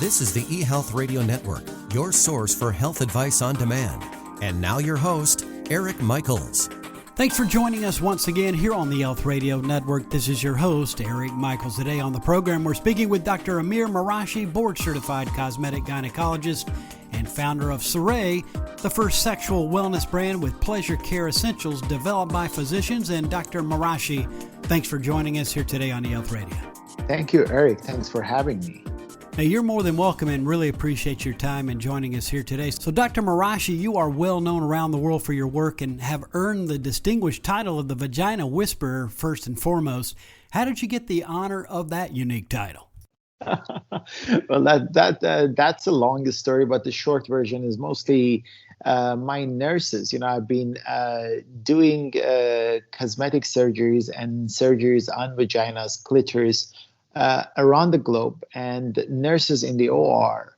This is the eHealth Radio Network, your source for health advice on demand. And now your host, Eric Michaels. Thanks for joining us once again here on the eHealth Radio Network. This is your host, Eric Michaels. Today on the program, we're speaking with Dr. Amir Marashi, board-certified cosmetic gynecologist and founder of Cerē, the first sexual wellness brand with pleasure care essentials developed by physicians. And Dr. Marashi, thanks for joining us here today on eHealth Radio. Thank you, Eric. Thanks for having me. Now, you're more than welcome and really appreciate your time and joining us here today. So, Dr. Marashi, you are well known around the world for your work and have earned the distinguished title of the Vagina Whisperer first and foremost. How did you get the honor of that unique title? Well, that's a long story, but the short version is mostly my nurses. I've been doing cosmetic surgeries and surgeries on vaginas, clitoris, around the globe, and nurses in the OR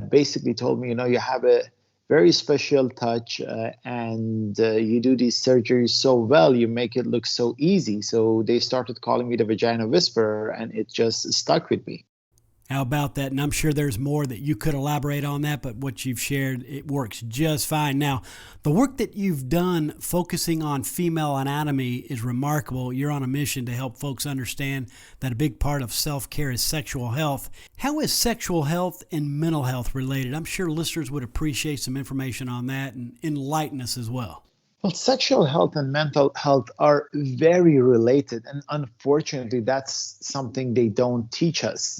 basically told me, you have a very special touch and you do these surgeries so well, you make it look so easy. So they started calling me the Vagina Whisperer, and it just stuck with me. How about that? And I'm sure there's more that you could elaborate on that, but what you've shared, it works just fine. Now, the work that you've done focusing on female anatomy is remarkable. You're on a mission to help folks understand that a big part of self-care is sexual health. How is sexual health and mental health related? I'm sure listeners would appreciate some information on that and enlighten us as well. Well, sexual health and mental health are very related, and unfortunately, that's something they don't teach us.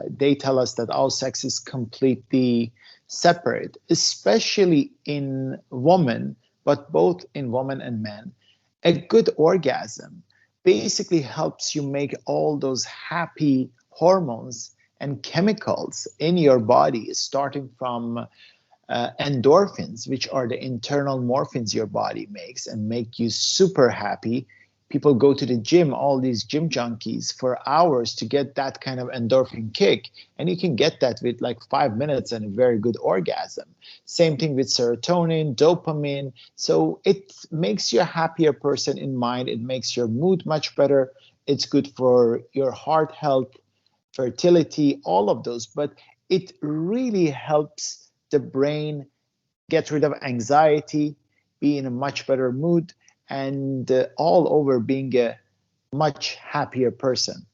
They tell us that all sex is completely separate, especially in women, but both in women and men. A good orgasm basically helps you make all those happy hormones and chemicals in your body, starting from endorphins, which are the internal morphines your body makes and make you super happy. People go to the gym, all these gym junkies, for hours to get that kind of endorphin kick. And you can get that with like 5 minutes and a very good orgasm. Same thing with serotonin, dopamine. So it makes you a happier person in mind. It makes your mood much better. It's good for your heart health, fertility, all of those. But it really helps the brain get rid of anxiety, be in a much better mood, and all over being a much happier person.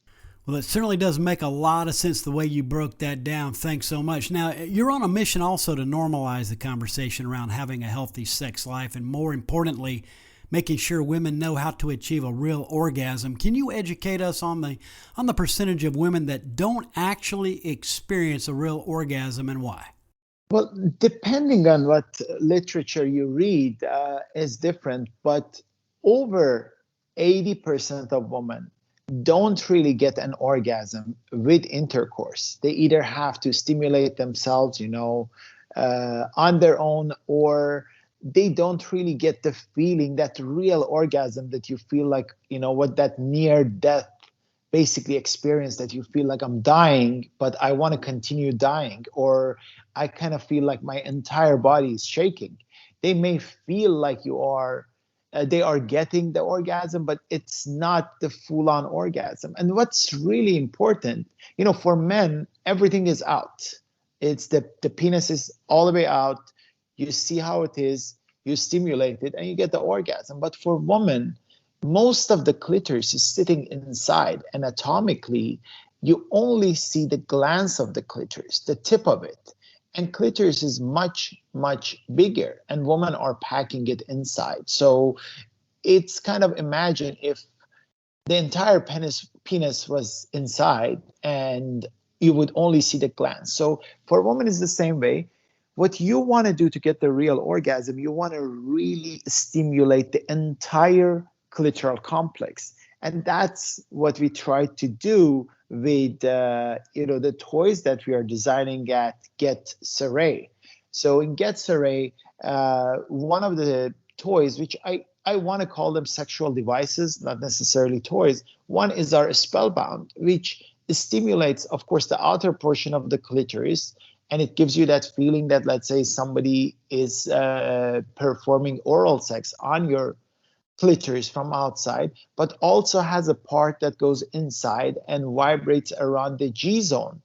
Well, it certainly does make a lot of sense the way you broke that down. Thanks so much. Now, you're on a mission also to normalize the conversation around having a healthy sex life and, more importantly, making sure women know how to achieve a real orgasm. Can you educate us on the percentage of women that don't actually experience a real orgasm and why? Well, depending on what literature you read is different, but over 80% of women don't really get an orgasm with intercourse. They either have to stimulate themselves, on their own, or they don't really get the feeling, that real orgasm that you feel like, what that near death basically experience, that you feel like I'm dying, but I want to continue dying, or I kind of feel like my entire body is shaking. They may feel like they are getting the orgasm, but it's not the full-on orgasm. And what's really important, for men, everything is out. It's the penis is all the way out. You see how it is, you stimulate it, and you get the orgasm. But for women, most of the clitoris is sitting inside. Anatomically, you only see the glans of the clitoris, the tip of it. And clitoris is much, much bigger, and women are packing it inside. So it's kind of, imagine if the entire penis was inside and you would only see the glans. So for women, it's the same way. What you want to do to get the real orgasm, you want to really stimulate the entire clitoral complex. And that's what we try to do with the toys that we are designing at Get Cerē. So in Get Cerē, one of the toys, which I want to call them sexual devices, not necessarily toys. One is our Spellbound, which stimulates, of course, the outer portion of the clitoris, and it gives you that feeling that, let's say, somebody is performing oral sex on your clitoris from outside, but also has a part that goes inside and vibrates around the G zone,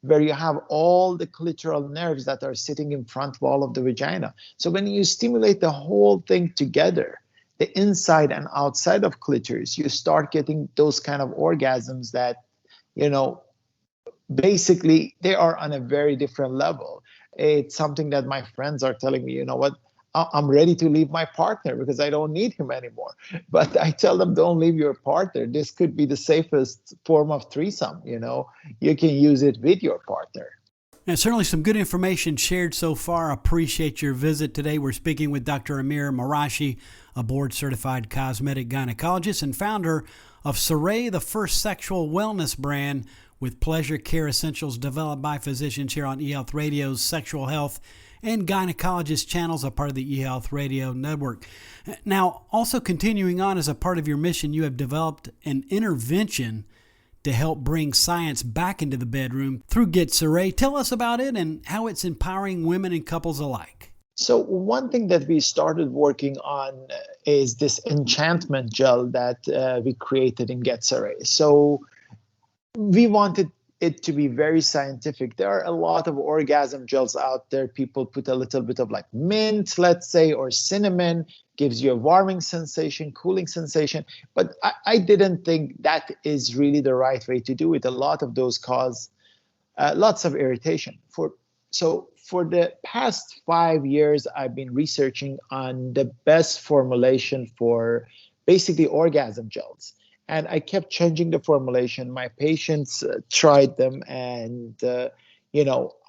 where you have all the clitoral nerves that are sitting in front wall of the vagina. So when you stimulate the whole thing together, the inside and outside of clitoris, you start getting those kind of orgasms that, basically they are on a very different level. It's something that my friends are telling me, I'm ready to leave my partner because I don't need him anymore. But I tell them, don't leave your partner. This could be the safest form of threesome. You can use it with your partner. And certainly some good information shared so far. Appreciate your visit today. We're speaking with Dr. Amir Marashi, a board-certified cosmetic gynecologist and founder of Cerē, the first sexual wellness brand with pleasure care essentials developed by physicians here on eHealth Radio's Sexual Health and Gynecologist channels, a part of the eHealth Radio network. Now, also continuing on as a part of your mission, you have developed an intervention to help bring science back into the bedroom through Get Cerē. Tell us about it and how it's empowering women and couples alike. So one thing that we started working on is this enchantment gel that we created in Get Cerē. So we wanted it to be very scientific. There are a lot of orgasm gels out there. People put a little bit of like mint, let's say, or cinnamon, gives you a warming sensation, cooling sensation. But I didn't think that is really the right way to do it. A lot of those cause lots of irritation. So for the past 5 years, I've been researching on the best formulation for basically orgasm gels. And I kept changing the formulation. My patients tried them, and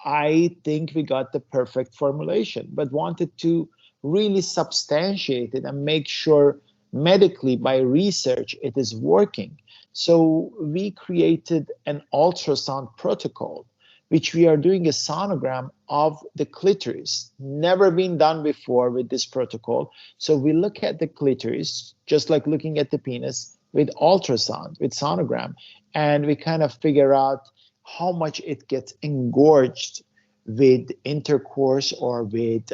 I think we got the perfect formulation, but wanted to really substantiate it and make sure medically by research it is working. So we created an ultrasound protocol, which we are doing a sonogram of the clitoris. Never been done before with this protocol. So we look at the clitoris, just like looking at the penis, with ultrasound, with sonogram, and we kind of figure out how much it gets engorged with intercourse or with,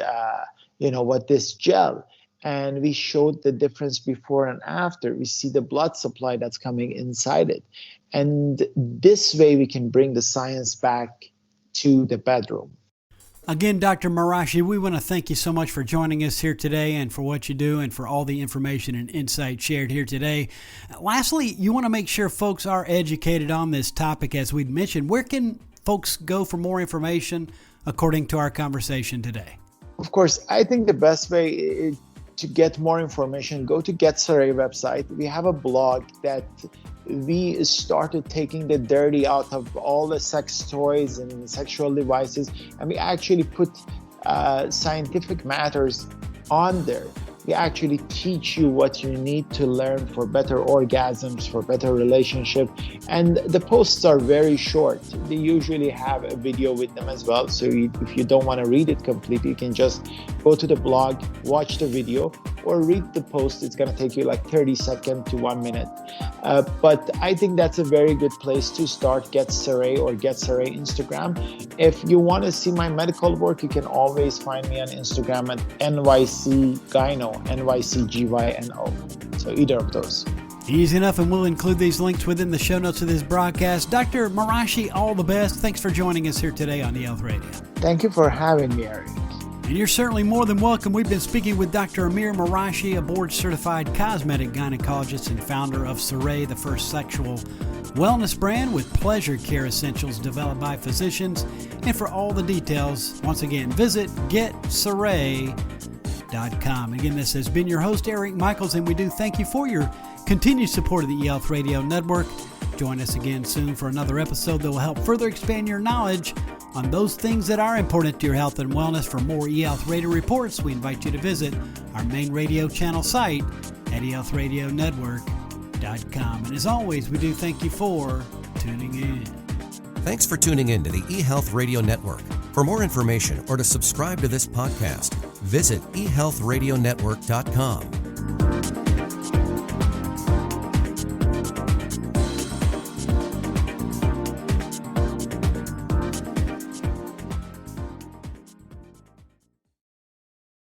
this gel. And we showed the difference before and after. We see the blood supply that's coming inside it. And this way we can bring the science back to the bedroom. Again, Dr. Marashi, we want to thank you so much for joining us here today and for what you do and for all the information and insight shared here today. Lastly, you want to make sure folks are educated on this topic, as we'd mentioned. Where can folks go for more information according to our conversation today? Of course, I think the best way to get more information, go to Get Cerē website. We have a blog that we started taking the dirty out of all the sex toys and sexual devices, and we actually put scientific matters on there. We actually teach you what you need to learn for better orgasms, for better relationship. And the posts are very short. They usually have a video with them as well. So if you don't want to read it completely, you can just go to the blog, watch the video, or read the post. It's going to take you like 30 seconds to 1 minute. But I think that's a very good place to start. Get Cerē or Get Cerē Instagram. If you want to see my medical work, you can always find me on Instagram at NYCGyno, NYCGYNO. So either of those. Easy enough, and we'll include these links within the show notes of this broadcast. Dr. Marashi, all the best. Thanks for joining us here today on eHealth Radio. Thank you for having me, Eric. And you're certainly more than welcome. We've been speaking with Dr. Amir Marashi, a board-certified cosmetic gynecologist and founder of Cerē, the first sexual wellness brand with pleasure care essentials developed by physicians. And for all the details, once again, visit getcerē.com. Again, this has been your host, Eric Michaels, and we do thank you for your continued support of the eHealth Radio Network. Join us again soon for another episode that will help further expand your knowledge on those things that are important to your health and wellness. For more eHealth Radio reports, we invite you to visit our main radio channel site at eHealthRadioNetwork.com. And as always, we do thank you for tuning in. Thanks for tuning in to the eHealth Radio Network. For more information or to subscribe to this podcast, visit eHealthRadioNetwork.com.